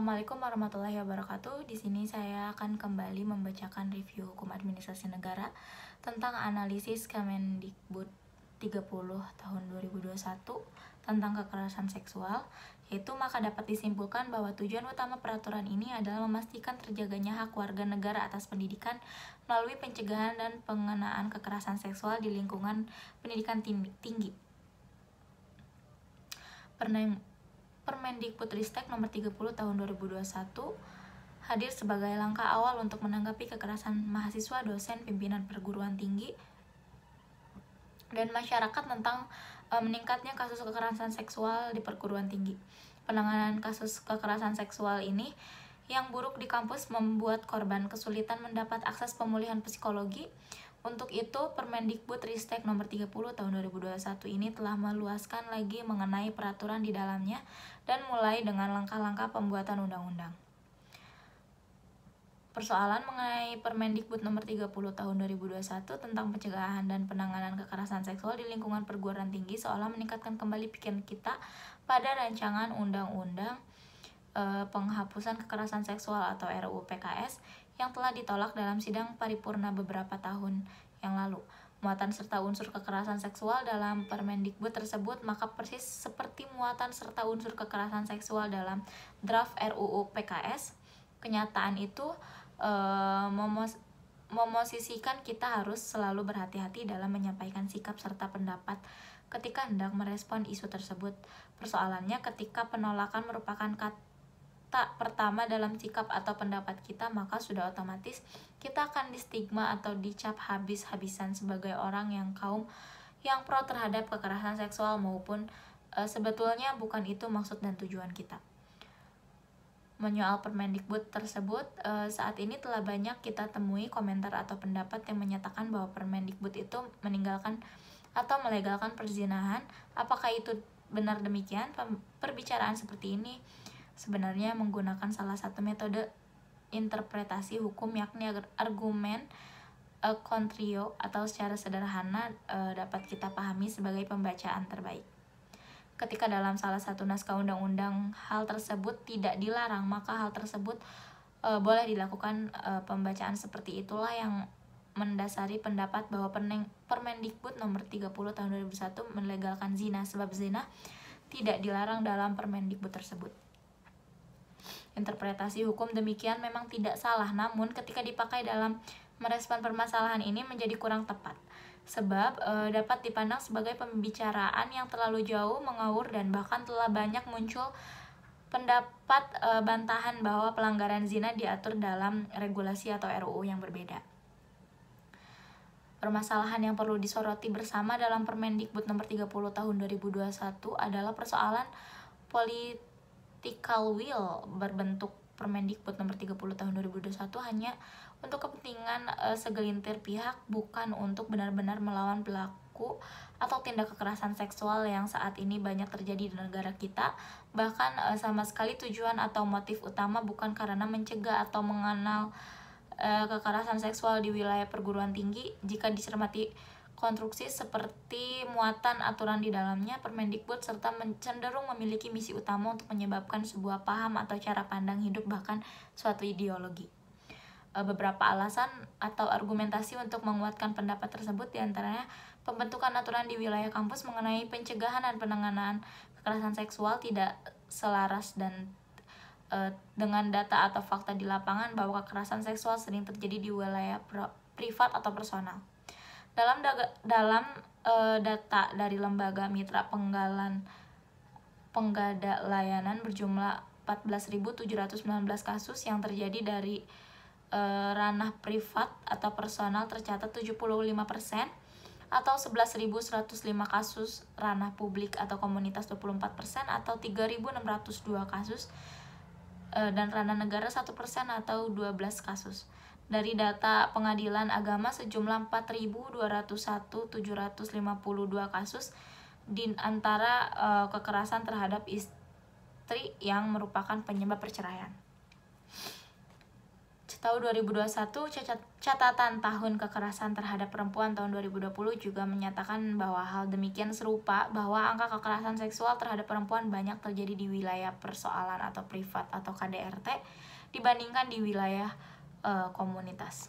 Assalamualaikum warahmatullahi wabarakatuh. Di sini saya akan kembali membacakan review hukum administrasi negara tentang analisis Kemendikbud 30 tahun 2021 tentang kekerasan seksual, yaitu maka dapat disimpulkan bahwa tujuan utama peraturan ini adalah memastikan terjaganya hak warga negara atas pendidikan melalui pencegahan dan pengenaan kekerasan seksual di lingkungan pendidikan tinggi. Permendikbudristek nomor 30 tahun 2021 hadir sebagai langkah awal untuk menanggapi kekerasan mahasiswa, dosen, pimpinan perguruan tinggi, dan masyarakat tentang meningkatnya kasus kekerasan seksual di perguruan tinggi. Penanganan kasus kekerasan seksual ini yang buruk di kampus membuat korban kesulitan mendapat akses pemulihan psikologi. Untuk itu, Permendikbudristek nomor 30 tahun 2021 ini telah meluaskan lagi mengenai peraturan di dalamnya dan mulai dengan langkah-langkah pembuatan undang-undang. Persoalan mengenai Permendikbud nomor 30 tahun 2021 tentang pencegahan dan penanganan kekerasan seksual di lingkungan perguruan tinggi seolah meningkatkan kembali pikiran kita pada rancangan undang-undang penghapusan kekerasan seksual atau RUU PKS yang telah ditolak dalam sidang paripurna beberapa tahun yang lalu. Muatan serta unsur kekerasan seksual dalam Permendikbud tersebut maka persis seperti muatan serta unsur kekerasan seksual dalam draft RUU PKS. Kenyataan itu memosisikan kita harus selalu berhati-hati dalam menyampaikan sikap serta pendapat ketika hendak merespon isu tersebut. Persoalannya ketika penolakan merupakan kata pertama dalam sikap atau pendapat kita, maka sudah otomatis kita akan distigma atau dicap habis-habisan sebagai orang yang kaum yang pro terhadap kekerasan seksual, maupun sebetulnya bukan itu maksud dan tujuan kita. Menyoal Permendikbud tersebut, saat ini telah banyak kita temui komentar atau pendapat yang menyatakan bahwa Permendikbud itu meninggalkan atau melegalkan perzinahan. Apakah itu benar demikian? Perbicaraan seperti ini sebenarnya menggunakan salah satu metode interpretasi hukum, yakni argumen kontrio, atau secara sederhana dapat kita pahami sebagai pembacaan terbaik. Ketika dalam salah satu naskah undang-undang hal tersebut tidak dilarang, maka hal tersebut boleh dilakukan. Pembacaan seperti itulah yang mendasari pendapat bahwa Permendikbud nomor 30 tahun 2001 melegalkan zina, sebab zina tidak dilarang dalam Permendikbud tersebut. Interpretasi hukum demikian memang tidak salah, namun ketika dipakai dalam merespon permasalahan ini menjadi kurang tepat, sebab dapat dipandang sebagai pembicaraan yang terlalu jauh mengaur dan bahkan telah banyak muncul pendapat bantahan bahwa pelanggaran zina diatur dalam regulasi atau RUU yang berbeda. Permasalahan yang perlu disoroti bersama dalam Permendikbud nomor 30 tahun 2021 adalah persoalan political will berbentuk Permendikbud nomor 30 tahun 2021 hanya untuk kepentingan segelintir pihak, bukan untuk benar-benar melawan pelaku atau tindak kekerasan seksual yang saat ini banyak terjadi di negara kita. Bahkan sama sekali tujuan atau motif utama bukan karena mencegah atau mengenal kekerasan seksual di wilayah perguruan tinggi. Jika dicermati konstruksi seperti muatan aturan di dalamnya, Permendikbud serta cenderung memiliki misi utama untuk menyebabkan sebuah paham atau cara pandang hidup, bahkan suatu ideologi. Beberapa alasan atau argumentasi untuk menguatkan pendapat tersebut, diantaranya pembentukan aturan di wilayah kampus mengenai pencegahan dan penanganan kekerasan seksual tidak selaras dan dengan data atau fakta di lapangan bahwa kekerasan seksual sering terjadi di wilayah privat atau personal. Dalam data dari lembaga mitra penggada layanan berjumlah 14.719 kasus yang terjadi dari ranah privat atau personal tercatat 75%, atau 11.105 kasus ranah publik atau komunitas 24%, atau 3.602 kasus dan ranah negara 1% atau 12 kasus. Dari data Pengadilan Agama sejumlah 4.201.752 kasus di antara kekerasan terhadap istri yang merupakan penyebab perceraian. Tahun 2021, catatan tahun kekerasan terhadap perempuan tahun 2020 juga menyatakan bahwa hal demikian serupa, bahwa angka kekerasan seksual terhadap perempuan banyak terjadi di wilayah persoalan atau privat atau KDRT dibandingkan di wilayah komunitas.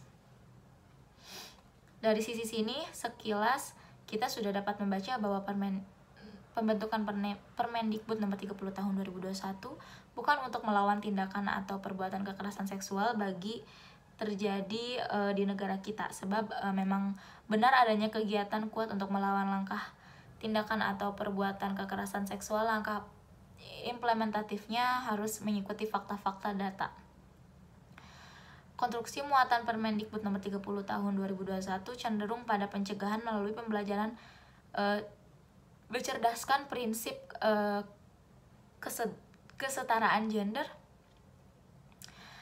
Dari sisi sini, sekilas kita sudah dapat membaca bahwa pembentukan Permendikbud nomor 30 tahun 2021 bukan untuk melawan tindakan atau perbuatan kekerasan seksual bagi terjadi di negara kita, sebab memang benar adanya kegiatan kuat untuk melawan langkah tindakan atau perbuatan kekerasan seksual. Langkah implementatifnya harus mengikuti fakta-fakta data. Konstruksi muatan Permendikbud nomor 30 tahun 2021 cenderung pada pencegahan melalui pembelajaran bercerdaskan prinsip kesetaraan gender.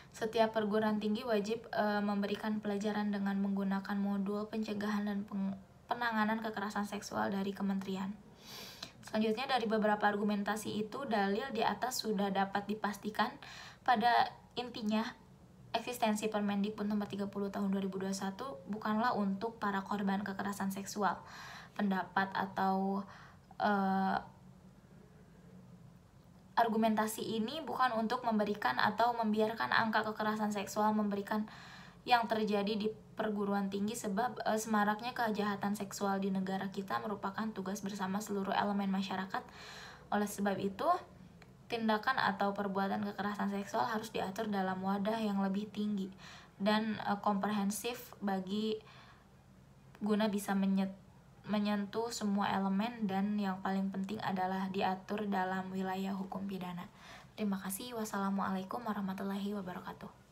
Setiap perguruan tinggi wajib memberikan pelajaran dengan menggunakan modul pencegahan dan penanganan kekerasan seksual dari kementerian. Selanjutnya, dari beberapa argumentasi itu, dalil di atas sudah dapat dipastikan pada intinya eksistensi Permendikbud nomor 30 tahun 2021 bukanlah untuk para korban kekerasan seksual. Pendapat atau argumentasi ini bukan untuk memberikan atau membiarkan angka kekerasan seksual memberikan yang terjadi di perguruan tinggi, sebab semaraknya kejahatan seksual di negara kita merupakan tugas bersama seluruh elemen masyarakat. Oleh sebab itu, tindakan atau perbuatan kekerasan seksual harus diatur dalam wadah yang lebih tinggi dan komprehensif guna bisa menyentuh semua elemen, dan yang paling penting adalah diatur dalam wilayah hukum pidana. Terima kasih. Wassalamualaikum warahmatullahi wabarakatuh.